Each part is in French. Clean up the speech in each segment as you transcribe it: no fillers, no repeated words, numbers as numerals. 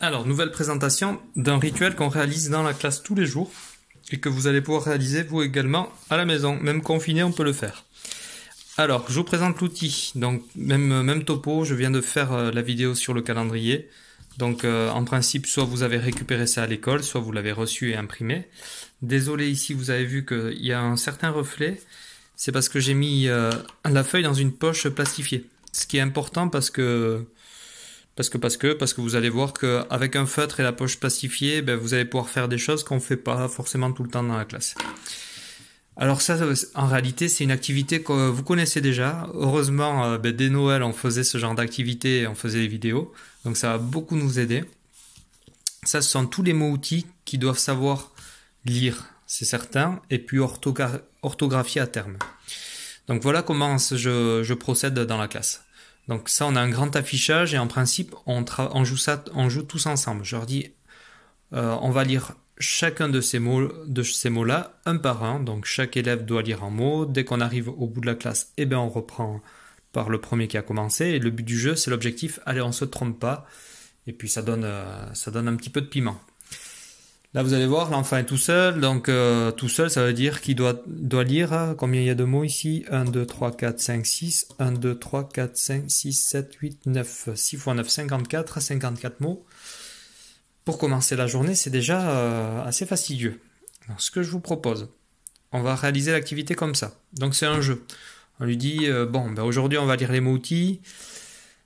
Alors, nouvelle présentation d'un rituel qu'on réalise dans la classe tous les jours et que vous allez pouvoir réaliser vous également à la maison. Même confiné, on peut le faire. Alors, je vous présente l'outil. Donc, même topo, je viens de faire la vidéo sur le calendrier. Donc, en principe, soit vous avez récupéré ça à l'école, soit vous l'avez reçu et imprimé. Désolé, ici, vous avez vu qu'il y a un certain reflet. C'est parce que j'ai mis la feuille dans une poche plastifiée. Ce qui est important parce que vous allez voir qu'avec un feutre et la poche plastifiée, vous allez pouvoir faire des choses qu'on ne fait pas forcément tout le temps dans la classe. Alors ça, en réalité, c'est une activité que vous connaissez déjà. Heureusement, dès Noël, on faisait ce genre d'activité et on faisait des vidéos. Donc ça va beaucoup nous aider. Ça, ce sont tous les mots-outils qui doivent savoir lire, c'est certain, et puis orthographier à terme. Donc voilà comment je procède dans la classe. Donc ça, on a un grand affichage et en principe, on joue tous ensemble. Je leur dis, on va lire chacun de ces mots-là, un par un. Donc chaque élève doit lire un mot. Dès qu'on arrive au bout de la classe, on reprend par le premier qui a commencé. Et le but du jeu, c'est l'objectif. Allez, on se trompe pas. Et puis ça donne un petit peu de piment. Là, vous allez voir, l'enfant est tout seul. Donc, tout seul, ça veut dire qu'il doit lire. Combien il y a de mots ici? 1, 2, 3, 4, 5, 6. 1, 2, 3, 4, 5, 6, 7, 8, 9. 6 x 9, 54. 54 mots. Pour commencer la journée, c'est déjà assez fastidieux. Alors, ce que je vous propose, on va réaliser l'activité comme ça. Donc, c'est un jeu. On lui dit, aujourd'hui, on va lire les mots-outils.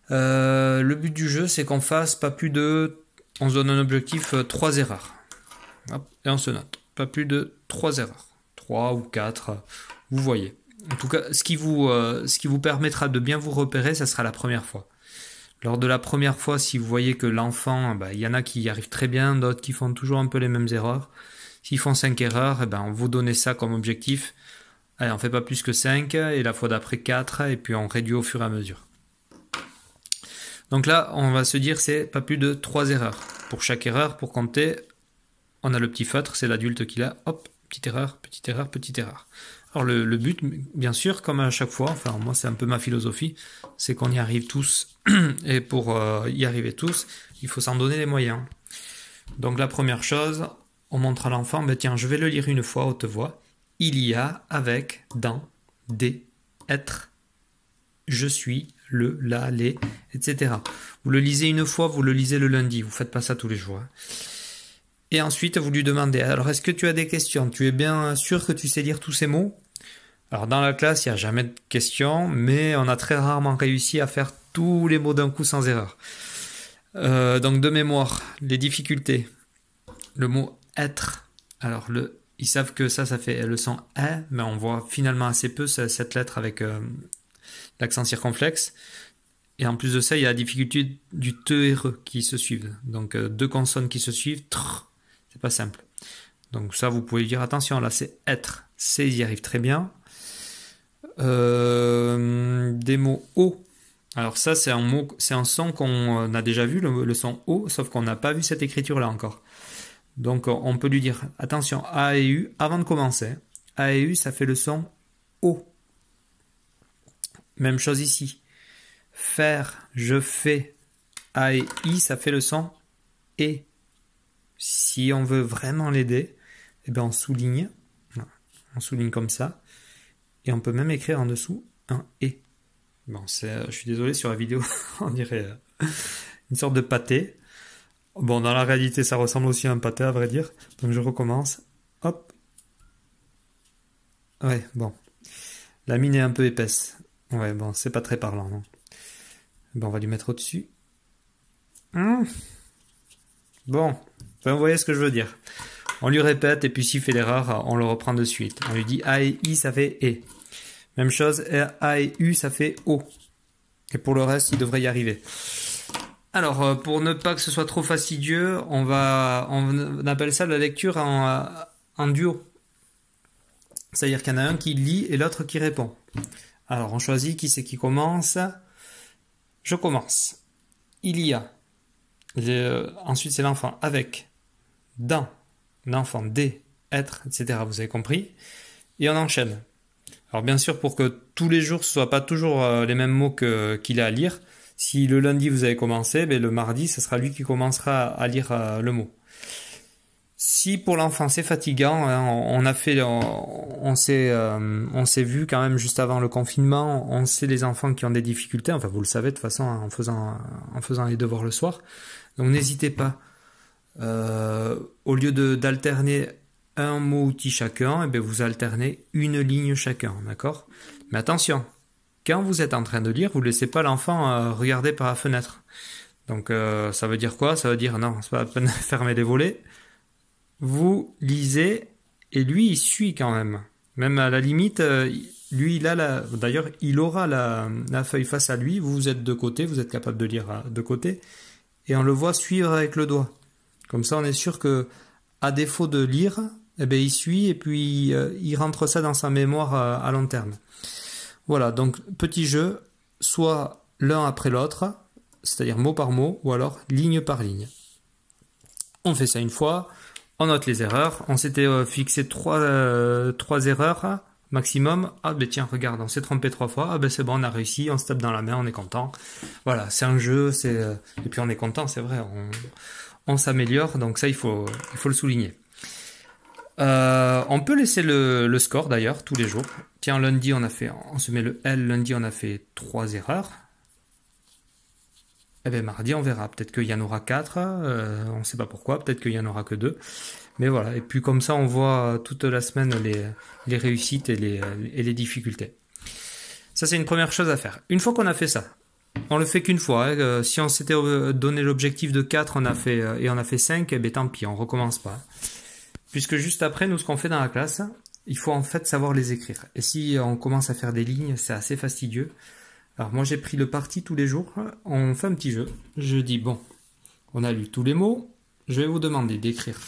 Le but du jeu, c'est qu'on fasse pas plus de... On se donne un objectif, 3 erreurs. Hop, et on se note. Pas plus de 3 erreurs. 3 ou 4, vous voyez. En tout cas, ce qui vous permettra de bien vous repérer, ça sera la première fois. Lors de la première fois, si vous voyez que l'enfant, il y en a qui y arrivent très bien, d'autres qui font toujours un peu les mêmes erreurs. S'ils font 5 erreurs, on vous donne ça comme objectif. Allez, on fait pas plus que 5, et la fois d'après 4, et puis on réduit au fur et à mesure. Donc là, on va se dire, c'est pas plus de 3 erreurs. Pour chaque erreur, pour compter, on a le petit feutre, c'est l'adulte qui l'a. Hop, petite erreur, petite erreur, petite erreur. Alors le but, bien sûr, comme à chaque fois, enfin moi c'est un peu ma philosophie, c'est qu'on y arrive tous. Et pour y arriver tous, il faut s'en donner les moyens. Donc la première chose, on montre à l'enfant, tiens, je vais le lire une fois, haute voix. Il y a, avec, dans, des, être, je suis, le, la, les, etc. Vous le lisez une fois, vous le lisez le lundi, vous faites pas ça tous les jours. Et ensuite, vous lui demandez, alors est-ce que tu as des questions? Tu es bien sûr que tu sais lire tous ces mots? Alors dans la classe, il n'y a jamais de questions, mais on a très rarement réussi à faire tous les mots d'un coup sans erreur. Donc de mémoire, les difficultés. Le mot être. Alors ils savent que ça fait le son E, mais on voit finalement assez peu cette lettre avec l'accent circonflexe. Et en plus de ça, il y a la difficulté du te et re qui se suivent. Donc 2 consonnes qui se suivent, trrr, c'est pas simple. Donc ça, vous pouvez dire attention, là c'est être. C, ils y arrivent très bien. Des mots O. Alors ça, c'est un son qu'on a déjà vu, le son O, sauf qu'on n'a pas vu cette écriture-là encore. Donc on peut lui dire attention, A et U, avant de commencer. A et U, ça fait le son O. Même chose ici. Faire, je fais. A et I, ça fait le son E. Si on veut vraiment l'aider, on souligne. On souligne comme ça. Et on peut même écrire en dessous un E. Bon, je suis désolé, sur la vidéo, on dirait une sorte de pâté. Bon, dans la réalité, ça ressemble aussi à un pâté, à vrai dire. Donc je recommence. Hop. Ouais, bon. La mine est un peu épaisse. Ouais, bon, c'est pas très parlant, non? On va lui mettre au-dessus. Bon, vous voyez ce que je veux dire. On lui répète, et puis s'il fait l'erreur, on le reprend de suite. On lui dit A et I, ça fait E. Même chose, A et U, ça fait O. Et pour le reste, il devrait y arriver. Alors, pour ne pas que ce soit trop fastidieux, on appelle ça la lecture en duo. C'est-à-dire qu'il y en a un qui lit et l'autre qui répond. Alors, on choisit qui c'est qui commence. Je commence. Il y a. Ensuite, c'est l'enfant avec, dans, l'enfant, des, être, etc. Vous avez compris? Et on enchaîne. Alors, bien sûr, pour que tous les jours, ce ne soient pas toujours les mêmes mots qu'il a à lire, Si le lundi vous avez commencé, ben, le mardi, ce sera lui qui commencera à lire le mot. Si pour l'enfant c'est fatigant, hein, on s'est vu quand même juste avant le confinement, on sait les enfants qui ont des difficultés, enfin vous le savez de toute façon en faisant les devoirs le soir. Donc n'hésitez pas, au lieu d'alterner un mot-outil chacun, eh bien, vous alternez une ligne chacun, d'accord? Mais attention, quand vous êtes en train de lire, vous ne laissez pas l'enfant regarder par la fenêtre. Donc ça veut dire quoi? Ça veut dire non, c'est pas la peine de fermer les volets. Vous lisez et lui il suit quand même. Même à la limite, lui d'ailleurs il aura la feuille face à lui. Vous êtes de côté, vous êtes capable de lire de côté et on le voit suivre avec le doigt. Comme ça on est sûr que à défaut de lire, eh ben il suit et puis il rentre ça dans sa mémoire à long terme. Voilà, donc petit jeu, soit l'un après l'autre, c'est-à-dire mot par mot, ou alors ligne par ligne. On fait ça une fois. On note les erreurs. On s'était fixé 3 erreurs maximum. Ah ben tiens, regarde, on s'est trompé 3 fois. Ah ben c'est bon, on a réussi, on se tape dans la main, on est content. Voilà, c'est un jeu, et puis on est content, c'est vrai, on s'améliore, donc ça il faut le souligner. On peut laisser le score d'ailleurs tous les jours. Tiens, lundi on se met le L, lundi on a fait 3 erreurs. Eh bien, mardi, on verra. Peut-être qu'il y en aura 4, on ne sait pas pourquoi, peut-être qu'il y en aura que 2. Mais voilà, et puis comme ça, on voit toute la semaine les réussites et les difficultés. Ça, c'est une première chose à faire. Une fois qu'on a fait ça, on le fait qu'une fois. Hein. Si on s'était donné l'objectif de 4, on a fait 5, eh bien tant pis, on recommence pas. Puisque juste après, nous, ce qu'on fait dans la classe, il faut en fait savoir les écrire. Et si on commence à faire des lignes, c'est assez fastidieux. Alors moi j'ai pris le parti tous les jours, on fait un petit jeu. Je dis bon, on a lu tous les mots, je vais vous demander d'écrire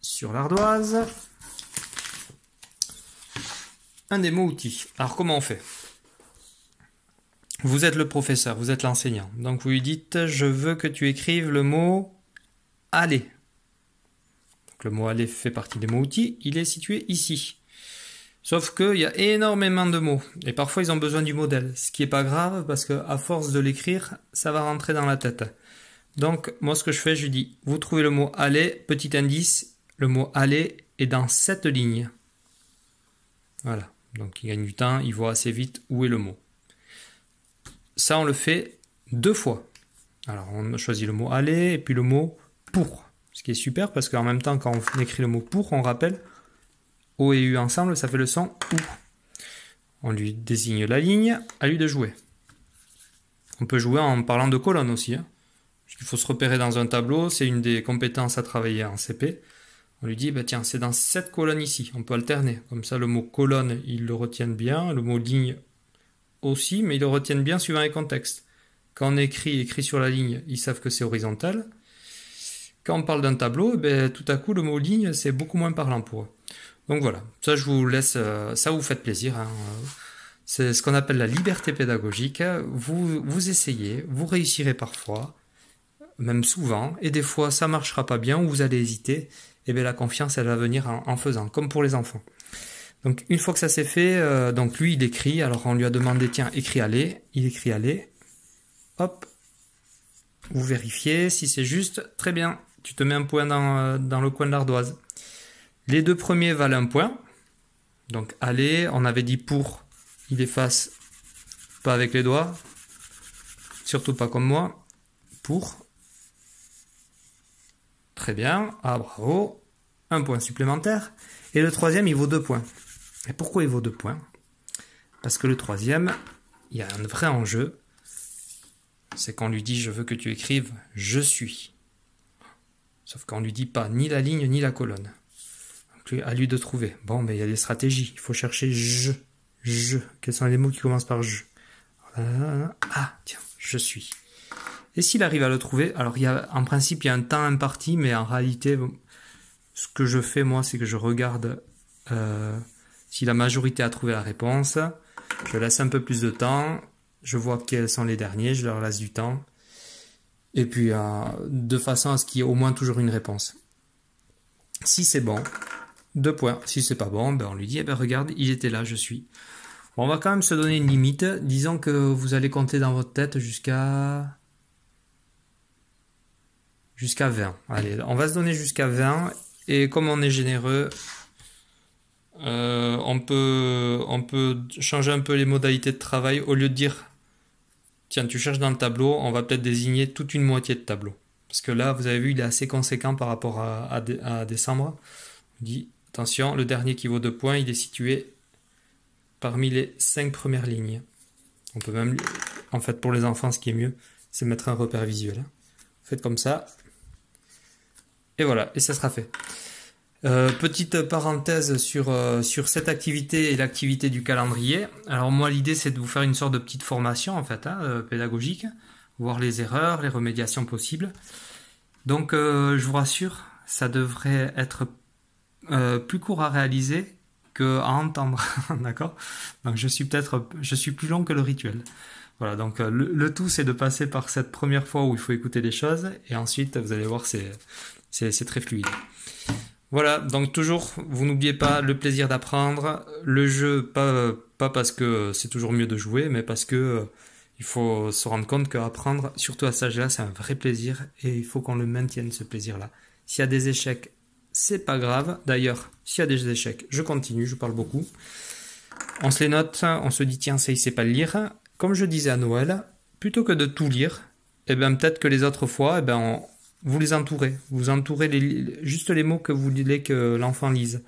sur l'ardoise un des mots outils. Alors comment on fait? Vous êtes le professeur, vous êtes l'enseignant, donc vous lui dites je veux que tu écrives le mot aller. Donc le mot aller fait partie des mots outils, il est situé ici. Sauf qu'il y a énormément de mots, et parfois ils ont besoin du modèle, ce qui n'est pas grave, parce qu'à force de l'écrire, ça va rentrer dans la tête. Donc, moi ce que je fais, je lui dis, vous trouvez le mot aller, petit indice, le mot aller est dans cette ligne. Voilà, donc il gagne du temps, il voit assez vite où est le mot. Ça, on le fait 2 fois. Alors, on choisit le mot aller, et puis le mot pour, ce qui est super, parce qu'en même temps, quand on écrit le mot pour, on rappelle O et U ensemble, ça fait le son OU. On lui désigne la ligne, à lui de jouer. On peut jouer en parlant de colonne aussi. Hein. Il faut se repérer dans un tableau, c'est une des compétences à travailler en CP. On lui dit, bah tiens, c'est dans cette colonne ici. On peut alterner. Comme ça, le mot colonne, ils le retiennent bien. Le mot ligne aussi, mais ils le retiennent bien suivant les contextes. Quand on écrit sur la ligne, ils savent que c'est horizontal. Quand on parle d'un tableau, ben, tout à coup, le mot ligne, c'est beaucoup moins parlant pour eux. Donc voilà, ça je vous laisse, ça vous faites plaisir. Hein. C'est ce qu'on appelle la liberté pédagogique. Vous essayez, vous réussirez parfois, même souvent, et des fois ça marchera pas bien ou vous allez hésiter. Et bien la confiance elle va venir en faisant, comme pour les enfants. Donc une fois que ça s'est fait, donc lui il écrit. Alors on lui a demandé tiens écris aller, il écrit aller. Hop, vous vérifiez si c'est juste, très bien. Tu te mets un point dans le coin de l'ardoise. Les 2 premiers valent 1 point. Donc, aller, on avait dit pour, il efface pas avec les doigts. Surtout pas comme moi. Pour. Très bien. Ah, bravo. 1 point supplémentaire. Et le 3e, il vaut 2 points. Et pourquoi il vaut 2 points? Parce que le 3e, il y a un vrai enjeu. C'est qu'on lui dit, je veux que tu écrives « je suis ». Sauf qu'on lui dit pas ni la ligne ni la colonne. À lui de trouver. Bon, mais il y a des stratégies. Il faut chercher je. Quels sont les mots qui commencent par je? Ah, tiens, je suis. Et s'il arrive à le trouver, alors en principe, il y a un temps imparti, mais en réalité, ce que je fais, moi, c'est que je regarde si la majorité a trouvé la réponse. Je laisse un peu plus de temps. Je vois quels sont les derniers. Je leur laisse du temps. Et puis, de façon à ce qu'il y ait au moins toujours une réponse. Si c'est bon, 2 points. Si c'est pas bon, ben on lui dit, eh ben regarde, il était là, je suis. Bon, on va quand même se donner une limite. Disons que vous allez compter dans votre tête jusqu'à 20. Allez, on va se donner jusqu'à 20. Et comme on est généreux, on peut changer un peu les modalités de travail. Au lieu de dire, tiens, tu cherches dans le tableau, on va peut-être désigner toute une moitié de tableau. Parce que là, vous avez vu, il est assez conséquent par rapport à décembre. On dit, attention, le dernier qui vaut 2 points, il est situé parmi les 5 premières lignes. On peut même, en fait, pour les enfants, ce qui est mieux, c'est mettre un repère visuel. Faites comme ça. Et voilà, et ça sera fait. Petite parenthèse sur cette activité et l'activité du calendrier. Alors moi, l'idée, c'est de vous faire une sorte de petite formation, en fait, pédagogique, voir les erreurs, les remédiations possibles. Donc, je vous rassure, ça devrait être plus court à réaliser qu'à entendre, d'accord? Donc, je suis plus long que le rituel. Voilà, donc le tout, c'est de passer par cette première fois où il faut écouter les choses, et ensuite, vous allez voir, c'est très fluide. Voilà, donc toujours, vous n'oubliez pas le plaisir d'apprendre, le jeu, pas parce que c'est toujours mieux de jouer, mais parce que il faut se rendre compte qu'apprendre, surtout à cet âge-là, c'est un vrai plaisir, et il faut qu'on le maintienne, ce plaisir-là. S'il y a des échecs, c'est pas grave. D'ailleurs, s'il y a des échecs, je continue, je parle beaucoup. On se les note, on se dit, tiens, ça, il sait pas le lire. Comme je disais à Noël, plutôt que de tout lire, eh ben, peut-être que les autres fois, eh ben, vous les entourez. Vous entourez juste les mots que vous voulez que l'enfant lise.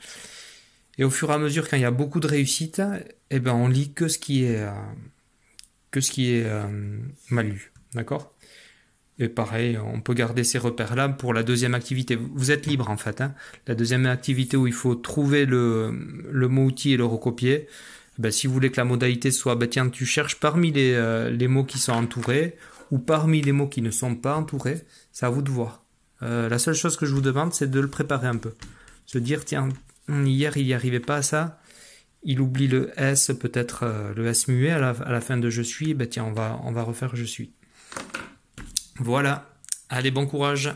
Et au fur et à mesure, quand il y a beaucoup de réussite, eh ben, on lit que ce qui est mal lu. D'accord? Et pareil, on peut garder ces repères-là pour la deuxième activité. Vous êtes libre, en fait. La deuxième activité où il faut trouver le mot-outil et le recopier. Ben, si vous voulez que la modalité soit, ben, tiens, tu cherches parmi les mots qui sont entourés ou parmi les mots qui ne sont pas entourés, c'est à vous de voir. La seule chose que je vous demande, c'est de le préparer un peu. Se dire, tiens, hier, il n'y arrivait pas à ça. Il oublie le S, peut-être le S muet à la fin de je suis. Ben, tiens, on va refaire je suis. Voilà. Allez, bon courage.